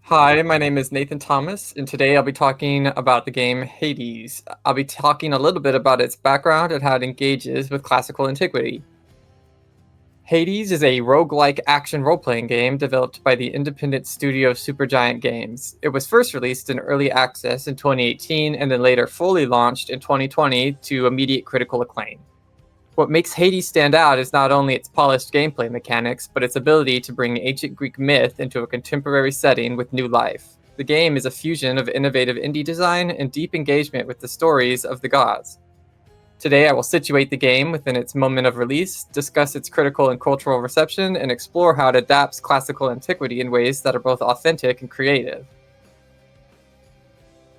Hi, my name is Nathan Thomas, and today I'll be talking about the game Hades. I'll be talking a little bit about its background and how it engages with classical antiquity. Hades is a roguelike action role-playing game developed by the independent studio Supergiant Games. It was first released in early access in 2018 and then later fully launched in 2020 to immediate critical acclaim. What makes Hades stand out is not only its polished gameplay mechanics, but its ability to bring ancient Greek myth into a contemporary setting with new life. The game is a fusion of innovative indie design and deep engagement with the stories of the gods. Today, I will situate the game within its moment of release, discuss its critical and cultural reception, and explore how it adapts classical antiquity in ways that are both authentic and creative.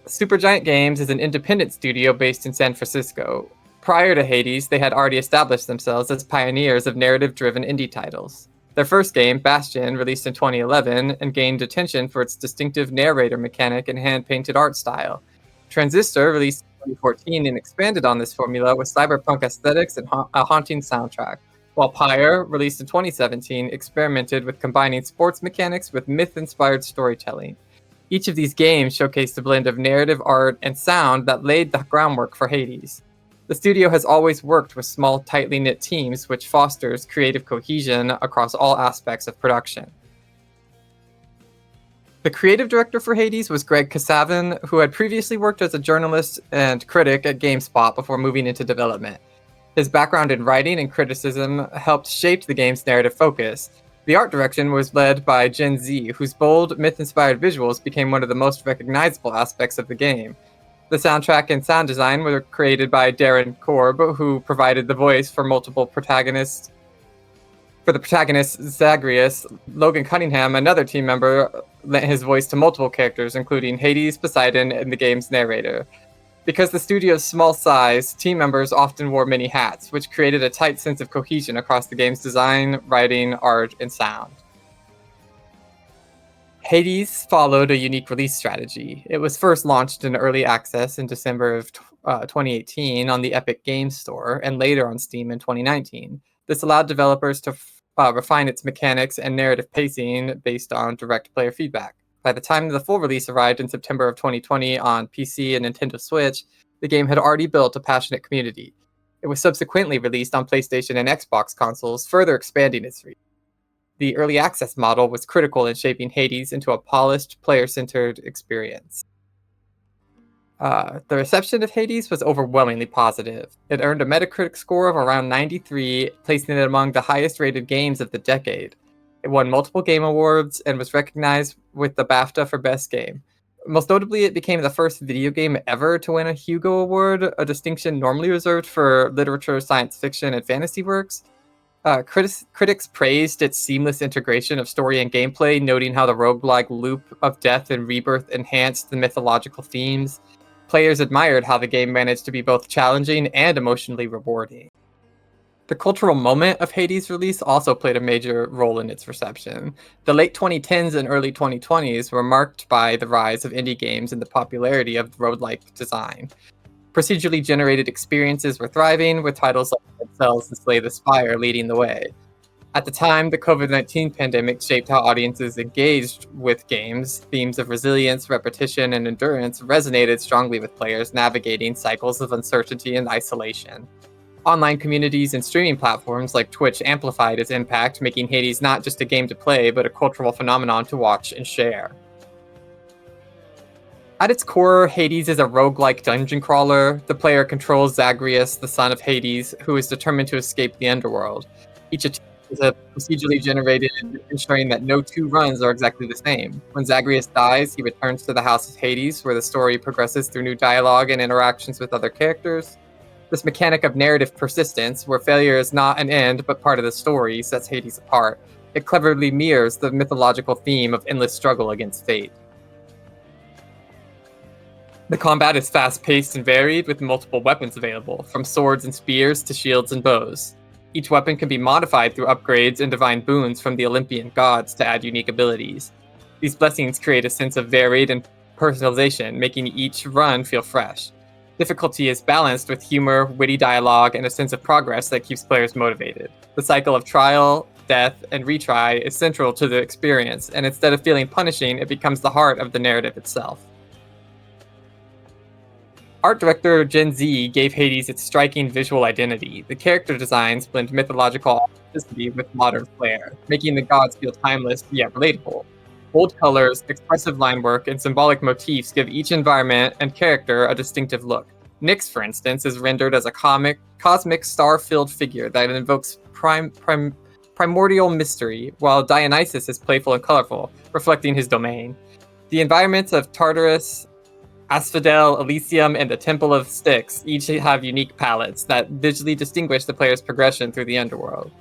Supergiant Games is an independent studio based in San Francisco. Prior to Hades, they had already established themselves as pioneers of narrative-driven indie titles. Their first game, Bastion, released in 2011 and gained attention for its distinctive narrator mechanic and hand-painted art style. Transistor, released in 2014 and expanded on this formula with cyberpunk aesthetics and a haunting soundtrack, while Pyre, released in 2017, experimented with combining sports mechanics with myth-inspired storytelling. Each of these games showcased a blend of narrative, art, and sound that laid the groundwork for Hades. The studio has always worked with small, tightly knit teams, which fosters creative cohesion across all aspects of production. The creative director for Hades was Greg Kasavin, who had previously worked as a journalist and critic at GameSpot before moving into development. His background in writing and criticism helped shape the game's narrative focus. The art direction was led by Gen Z, whose bold, myth-inspired visuals became one of the most recognizable aspects of the game. The soundtrack and sound design were created by Darren Korb, who provided the voice for multiple protagonists. For the protagonist, Zagreus, Logan Cunningham, another team member, lent his voice to multiple characters, including Hades, Poseidon, and the game's narrator. Because the studio's small size, team members often wore many hats, which created a tight sense of cohesion across the game's design, writing, art, and sound. Hades followed a unique release strategy. It was first launched in early access in December of 2018 on the Epic Games Store and later on Steam in 2019. This allowed developers to refine its mechanics and narrative pacing based on direct player feedback. By the time the full release arrived in September of 2020 on PC and Nintendo Switch, the game had already built a passionate community. It was subsequently released on PlayStation and Xbox consoles, further expanding its reach. The early access model was critical in shaping Hades into a polished, player-centered experience. The reception of Hades was overwhelmingly positive. It earned a Metacritic score of around 93, placing it among the highest-rated games of the decade. It won multiple game awards and was recognized with the BAFTA for Best Game. Most notably, it became the first video game ever to win a Hugo Award, a distinction normally reserved for literature, science fiction, and fantasy works. Critics praised its seamless integration of story and gameplay, noting how the roguelike loop of death and rebirth enhanced the mythological themes. Players admired how the game managed to be both challenging and emotionally rewarding. The cultural moment of Hades' release also played a major role in its reception. The late 2010s and early 2020s were marked by the rise of indie games and the popularity of roguelike design. Procedurally generated experiences were thriving, with titles like Dead Cells and Slay the Spire leading the way. At the time, the COVID-19 pandemic shaped how audiences engaged with games. Themes of resilience, repetition, and endurance resonated strongly with players navigating cycles of uncertainty and isolation. Online communities and streaming platforms like Twitch amplified its impact, making Hades not just a game to play, but a cultural phenomenon to watch and share. At its core, Hades is a roguelike dungeon crawler. The player controls Zagreus, the son of Hades, who is determined to escape the underworld. Each attempt is procedurally generated, ensuring that no two runs are exactly the same. When Zagreus dies, he returns to the House of Hades, where the story progresses through new dialogue and interactions with other characters. This mechanic of narrative persistence, where failure is not an end but part of the story, sets Hades apart. It cleverly mirrors the mythological theme of endless struggle against fate. The combat is fast-paced and varied, with multiple weapons available, from swords and spears to shields and bows. Each weapon can be modified through upgrades and divine boons from the Olympian gods to add unique abilities. These blessings create a sense of varied and personalization, making each run feel fresh. Difficulty is balanced with humor, witty dialogue, and a sense of progress that keeps players motivated. The cycle of trial, death, and retry is central to the experience, and instead of feeling punishing, it becomes the heart of the narrative itself. Art director Gen Z gave Hades its striking visual identity. The character designs blend mythological authenticity with modern flair, making the gods feel timeless yet relatable. Bold colors, expressive line work, and symbolic motifs give each environment and character a distinctive look. Nyx, for instance, is rendered as a cosmic star-filled figure that invokes primordial mystery, while Dionysus is playful and colorful, reflecting his domain. The environments of Tartarus, Asphodel, Elysium, and the Temple of Styx each have unique palettes that visually distinguish the player's progression through the underworld.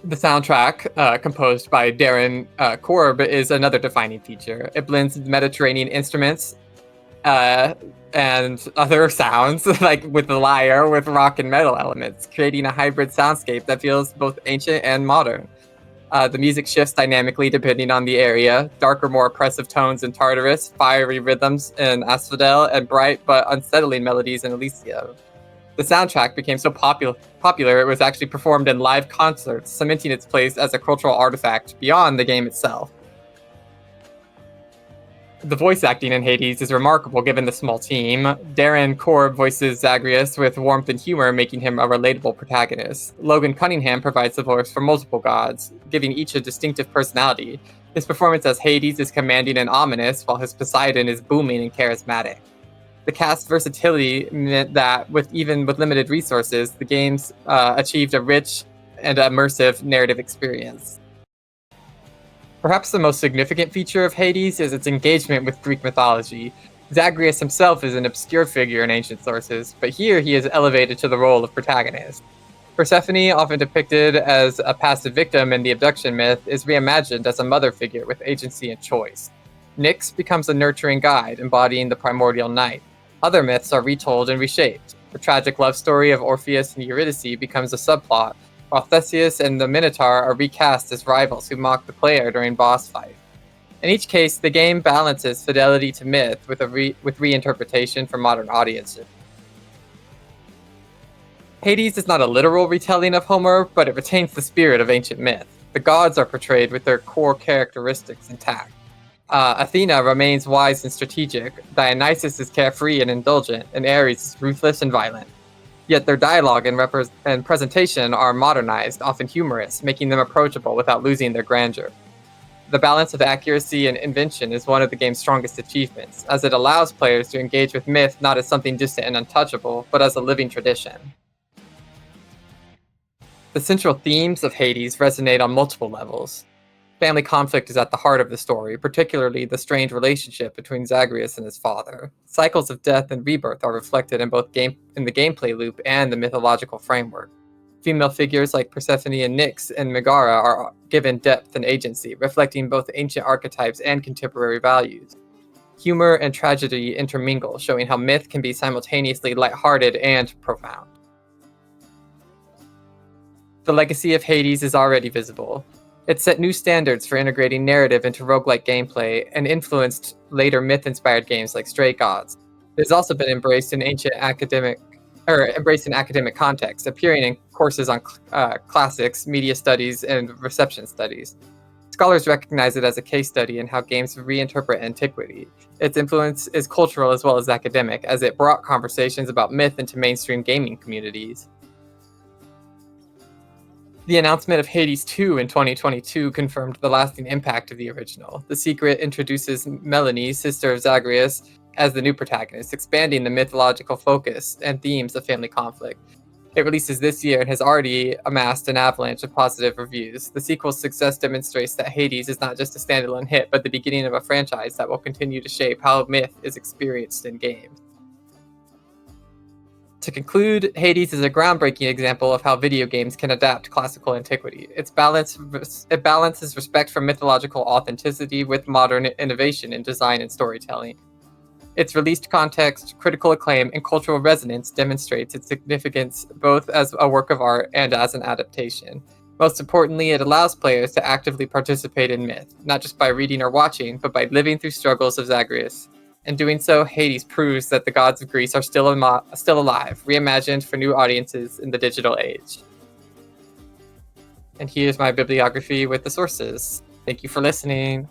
The soundtrack, composed by Darren Korb, is another defining feature. It blends Mediterranean instruments and other sounds, like with the lyre, with rock and metal elements, creating a hybrid soundscape that feels both ancient and modern. The music shifts dynamically depending on the area. Darker, more oppressive tones in Tartarus, fiery rhythms in Asphodel, and bright but unsettling melodies in Elysium. The soundtrack became so popular it was actually performed in live concerts, cementing its place as a cultural artifact beyond the game itself. The voice acting in Hades is remarkable given the small team. Darren Korb voices Zagreus with warmth and humor, making him a relatable protagonist. Logan Cunningham provides the voice for multiple gods, giving each a distinctive personality. His performance as Hades is commanding and ominous, while his Poseidon is booming and charismatic. The cast's versatility meant that, even with limited resources, the games achieved a rich and immersive narrative experience. Perhaps the most significant feature of Hades is its engagement with Greek mythology. Zagreus himself is an obscure figure in ancient sources, but here he is elevated to the role of protagonist. Persephone, often depicted as a passive victim in the abduction myth, is reimagined as a mother figure with agency and choice. Nyx becomes a nurturing guide, embodying the primordial night. Other myths are retold and reshaped. The tragic love story of Orpheus and Eurydice becomes a subplot, while Theseus and the Minotaur are recast as rivals who mock the player during boss fight. In each case, the game balances fidelity to myth with reinterpretation for modern audiences. Hades is not a literal retelling of Homer, but it retains the spirit of ancient myth. The gods are portrayed with their core characteristics intact. Athena remains wise and strategic, Dionysus is carefree and indulgent, and Ares is ruthless and violent. Yet their dialogue and presentation are modernized, often humorous, making them approachable without losing their grandeur. The balance of accuracy and invention is one of the game's strongest achievements, as it allows players to engage with myth not as something distant and untouchable, but as a living tradition. The central themes of Hades resonate on multiple levels. Family conflict is at the heart of the story, particularly the strained relationship between Zagreus and his father. Cycles of death and rebirth are reflected in both the gameplay loop and the mythological framework. Female figures like Persephone and Nyx and Megara are given depth and agency, reflecting both ancient archetypes and contemporary values. Humor and tragedy intermingle, showing how myth can be simultaneously lighthearted and profound. The legacy of Hades is already visible. It set new standards for integrating narrative into roguelike gameplay and influenced later myth-inspired games like Stray Gods. It has also been embraced in academic contexts, appearing in courses on classics, media studies, and reception studies. Scholars recognize it as a case study in how games reinterpret antiquity. Its influence is cultural as well as academic, as it brought conversations about myth into mainstream gaming communities. The announcement of Hades 2 in 2022 confirmed the lasting impact of the original. The Secret introduces Melanie, sister of Zagreus, as the new protagonist, expanding the mythological focus and themes of family conflict. It releases this year and has already amassed an avalanche of positive reviews. The sequel's success demonstrates that Hades is not just a standalone hit, but the beginning of a franchise that will continue to shape how myth is experienced in games. To conclude, Hades is a groundbreaking example of how video games can adapt classical antiquity. It balances respect for mythological authenticity with modern innovation in design and storytelling. Its released context, critical acclaim, and cultural resonance demonstrates its significance both as a work of art and as an adaptation. Most importantly, it allows players to actively participate in myth, not just by reading or watching, but by living through struggles of Zagreus. In doing so, Hades proves that the gods of Greece are still alive, reimagined for new audiences in the digital age. And here's my bibliography with the sources. Thank you for listening.